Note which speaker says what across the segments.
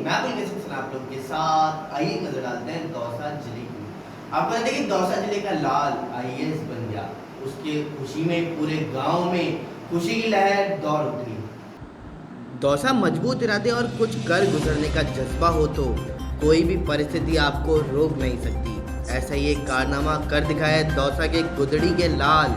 Speaker 1: मैं पुलकेश हसन आप लोगों के साथ आइए नजर डालते हैं दौसा जिले की। आपको बता दें कि दौसा जिले का लाल आईएएस बन गया। उसके खुशी में पूरे गांव में खुशी की लहर दौड़ उठी। दौसा मजबूत इरादे और कुछ कर गुजरने का जज्बा हो तो कोई भी परिस्थिति आपको रोक नहीं सकती। ऐसा ही एक कारनामा कर दिखाया है दौसा के गुदड़ी के लाल।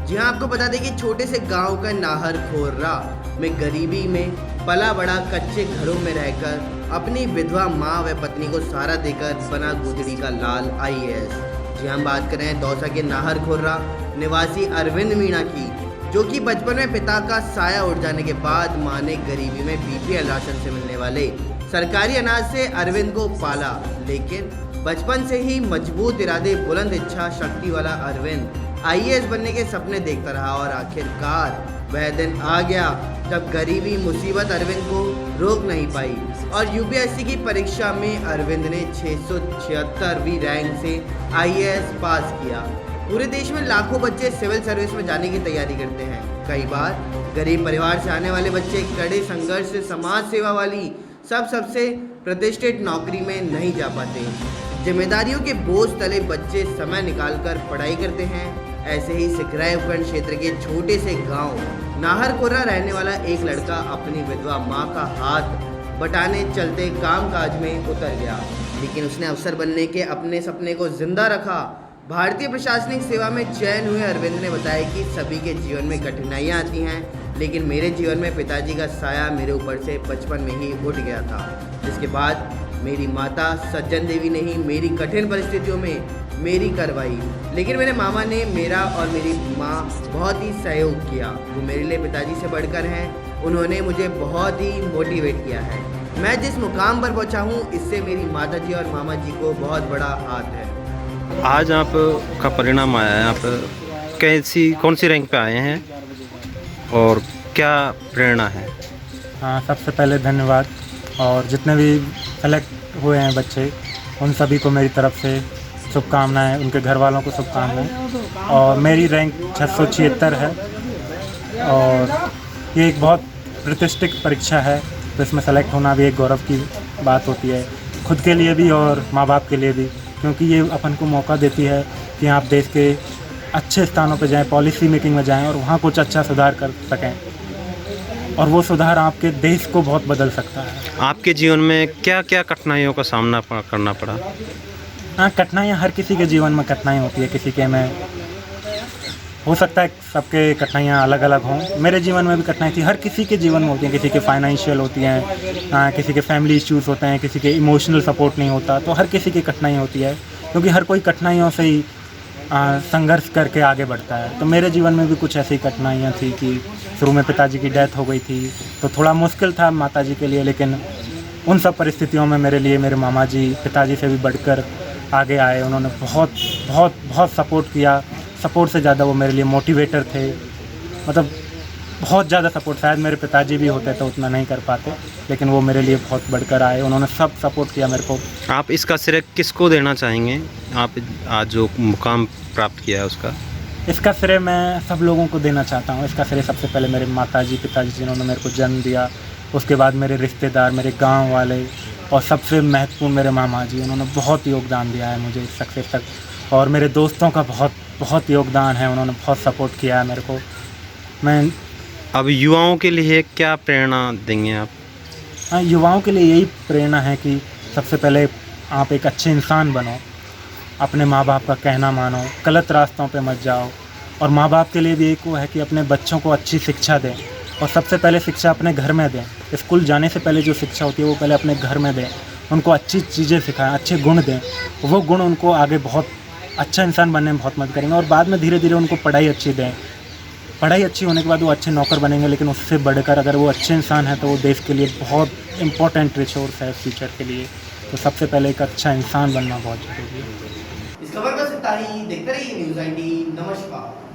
Speaker 1: जी हाँ, आपको बता दें कि छोटे से गांव का नाहर खोर्रा में गरीबी में पला बड़ा कच्चे घरों में रहकर अपनी विधवा माँ व पत्नी को सहारा देकर बना गुदड़ी का लाल आईएएस। जी हम बात कर रहे हैं दौसा के नाहर खोर्रा निवासी अरविंद मीणा की, जो कि बचपन में पिता का साया उड़ जाने के बाद माँ ने गरीबी में बीपीएल राशन से मिलने वाले सरकारी अनाज से अरविंद को पाला। लेकिन बचपन से ही मजबूत इरादे, बुलंद इच्छा शक्ति वाला अरविंद आईएएस बनने के सपने देखता रहा और आखिरकार वह दिन आ गया जब गरीबी मुसीबत अरविंद को रोक नहीं पाई और यूपीएससी की परीक्षा में अरविंद ने 676वीं रैंक से आईएएस पास किया। पूरे देश में लाखों बच्चे सिविल सर्विस में जाने की तैयारी करते हैं। कई बार गरीब परिवार से आने वाले बच्चे कड़े संघर्ष से समाज सेवा वाली सबसे प्रतिष्ठित नौकरी में नहीं जा पाते। जिम्मेदारियों के बोझ तले बच्चे समय निकालकर पढ़ाई करते हैं। ऐसे ही सिकराय उपखंड क्षेत्र के छोटे से गांव नाहरकोरा रहने वाला एक लड़का अपनी विधवा मां का हाथ बटाने चलते कामकाज में उतर गया, लेकिन उसने अफसर बनने के अपने सपने को जिंदा रखा। भारतीय प्रशासनिक सेवा में चयन हुए अरविंद ने बताया कि सभी के जीवन में कठिनाइयां आती हैं, लेकिन मेरे जीवन में पिताजी का साया मेरे ऊपर से बचपन में ही उठ गया था, जिसके बाद मेरी माता सज्जन देवी ने ही मेरी कठिन परिस्थितियों में मेरी करवाई। लेकिन मेरे मामा ने मेरा और मेरी माँ बहुत ही सहयोग किया। वो मेरे लिए पिताजी से बढ़कर हैं। उन्होंने मुझे बहुत ही मोटिवेट किया है। मैं जिस मुकाम पर पहुँचा हूँ इससे मेरी माता जी और मामा जी को बहुत बड़ा हाथ है।
Speaker 2: आज आपका परिणाम आया है, आप कौन सी रैंक पे आए हैं और क्या प्रेरणा है?
Speaker 3: हाँ, सबसे पहले धन्यवाद। और जितने भी सेलेक्ट हुए हैं बच्चे, उन सभी को मेरी तरफ से शुभकामनाएं, उनके घर वालों को शुभकामनाएं। और मेरी रैंक 676 है और ये एक बहुत प्रतिष्ठित परीक्षा है, तो इसमें सेलेक्ट होना भी एक गौरव की बात होती है, खुद के लिए भी और माँ बाप के लिए भी, क्योंकि ये अपन को मौका देती है कि आप देश के अच्छे स्थानों पर जाएं, पॉलिसी मेकिंग में जाएं और वहाँ कुछ अच्छा सुधार कर सकें, और वो सुधार आपके देश को बहुत बदल सकता है।
Speaker 2: आपके जीवन में क्या क्या कठिनाइयों का सामना करना पड़ा?
Speaker 3: हाँ, कठिनाइयाँ हर किसी के जीवन में कठिनाई होती है, किसी के में हो सकता है सबके कठिनाइयाँ अलग अलग हों। मेरे जीवन में भी कठिनाई थी, हर किसी के जीवन में होती हैं। किसी के फाइनेंशियल होती हैं, किसी के फैमिली इश्यूज़ होते हैं, किसी के इमोशनल सपोर्ट नहीं होता, तो हर किसी की कठिनाई होती है, क्योंकि हर कोई कठिनाइयों से ही संघर्ष करके आगे बढ़ता है। तो मेरे जीवन में भी कुछ ऐसी कठिनाइयाँ थी कि शुरू में पिताजी की डेथ हो गई थी, तो थोड़ा मुश्किल था माताजी के लिए, लेकिन उन सब परिस्थितियों में मेरे लिए मेरे मामा जी पिताजी से भी बढ़कर आगे आए। उन्होंने बहुत बहुत बहुत सपोर्ट किया। सपोर्ट से ज़्यादा वो मेरे लिए मोटिवेटर थे, मतलब बहुत ज़्यादा सपोर्ट। शायद मेरे पिताजी भी होते तो उतना नहीं कर पाते, लेकिन वो मेरे लिए बहुत बढ़कर आए। उन्होंने सब सपोर्ट किया मेरे को।
Speaker 2: आप इसका श्रेय किसको देना चाहेंगे? आप आज जो मुकाम प्राप्त किया है उसका?
Speaker 3: इसका श्रेय मैं सब लोगों को देना चाहता हूँ। इसका श्रेय सबसे पहले मेरे माताजी पिताजी जिन्होंने मेरे को जन्म दिया, उसके बाद मेरे रिश्तेदार, मेरे गांव वाले, और सबसे महत्वपूर्ण मेरे मामा जी। उन्होंने बहुत योगदान दिया है मुझे इस सक्सेस तक, और मेरे दोस्तों का बहुत बहुत योगदान है, उन्होंने बहुत सपोर्ट किया है मेरे को। मैं
Speaker 2: अब युवाओं के लिए क्या प्रेरणा देंगे आप?
Speaker 3: हाँ, युवाओं के लिए यही प्रेरणा है कि सबसे पहले आप एक अच्छे इंसान बनो, अपने माँ बाप का कहना मानो, गलत रास्तों पे मत जाओ। और माँ बाप के लिए भी एक वो है कि अपने बच्चों को अच्छी शिक्षा दें, और सबसे पहले शिक्षा अपने घर में दें। स्कूल जाने से पहले जो शिक्षा होती है वो पहले अपने घर में दें, उनको अच्छी चीज़ें सिखाएं, अच्छे गुण दें। वो गुण उनको आगे बहुत अच्छा इंसान बनने में बहुत मदद करेंगे, और बाद में धीरे धीरे उनको पढ़ाई अच्छी दें। पढ़ाई अच्छी होने के बाद वो अच्छे नौकर बनेंगे, लेकिन उससे बढ़कर अगर वो अच्छे इंसान हैं तो वो देश के लिए बहुत इंपॉर्टेंट रिसोर्स है फ्यूचर के लिए। तो सबसे पहले एक अच्छा इंसान बनना बहुत ज़रूरी है।
Speaker 1: इस खबर बस इतना ही। देखते रहिए न्यूज़ 18। नमस्कार।